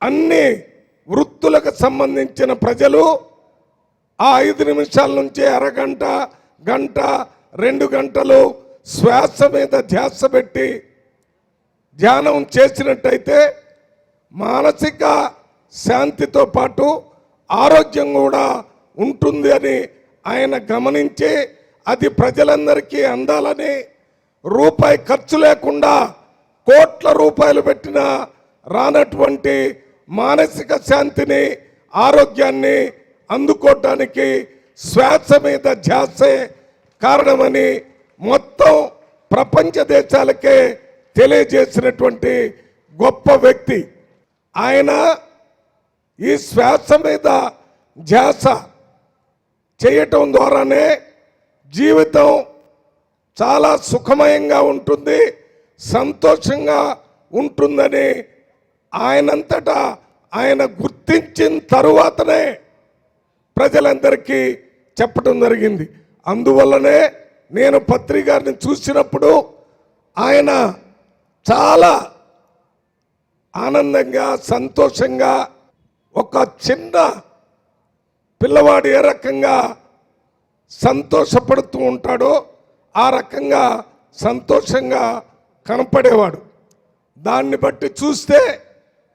అన్ని వృత్తులకు సంబంధించిన ప్రజలు ఆ 5 నిమిషాల నుంచి అరగంట, గంట, 2 గంటలు శ్వాస మీద ధ్యాస పెట్టి ధ్యానం చేసినట్టయితే మానసిక శాంతితో పాటు ఆరోగ్యం కూడా ఉంటుంది అని ఆయన గమనించి అది ప్రజలందరికీ అందాలని రూపాయి ఖర్చు లేకుండా కోట్ల రూపాయలు పెట్టిన రానటువంటి మానసిక శాంతిని, ఆరోగ్యాన్ని అందుకోవటానికి శ్వాస మీద ధ్యాసే కారణమని మొత్తం ప్రపంచ దేశాలకే తెలియజేసినటువంటి గొప్ప వ్యక్తి ఆయన. ఈ శ్వాస మీద ధ్యాస చేయటం ద్వారానే జీవితం చాలా సుఖమయంగా ఉంటుంది, సంతోషంగా ఉంటుందని ఆయనంతటా ఆయన గుర్తించిన తరువాతనే ప్రజలందరికీ చెప్పడం జరిగింది. అందువల్లనే నేను పత్రికారిని చూసినప్పుడు ఆయన చాలా ఆనందంగా, సంతోషంగా, ఒక చిన్న పిల్లవాడు ఏ రకంగా సంతోషపడుతూ ఉంటాడో ఆ రకంగా సంతోషంగా కనపడేవాడు. దాన్ని బట్టి చూస్తే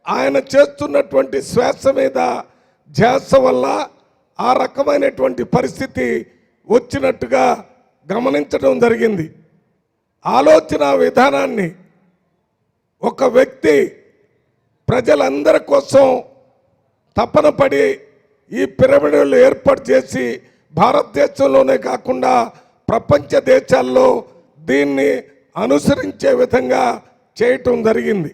ఆయన చేస్తున్నటువంటి శ్వాస మీద ధ్యాస వల్ల ఆ రకమైనటువంటి పరిస్థితి వచ్చినట్టుగా గమనించడం జరిగింది. ఆలోచన విధానాన్ని ఒక వ్యక్తి ప్రజలందరి కోసం తపన పడి ఈ పిరమిడ్లు ఏర్పాటు చేసి భారతదేశంలోనే కాకుండా ప్రపంచ దేశాల్లో దీన్ని అనుసరించే విధంగా చేయటం జరిగింది.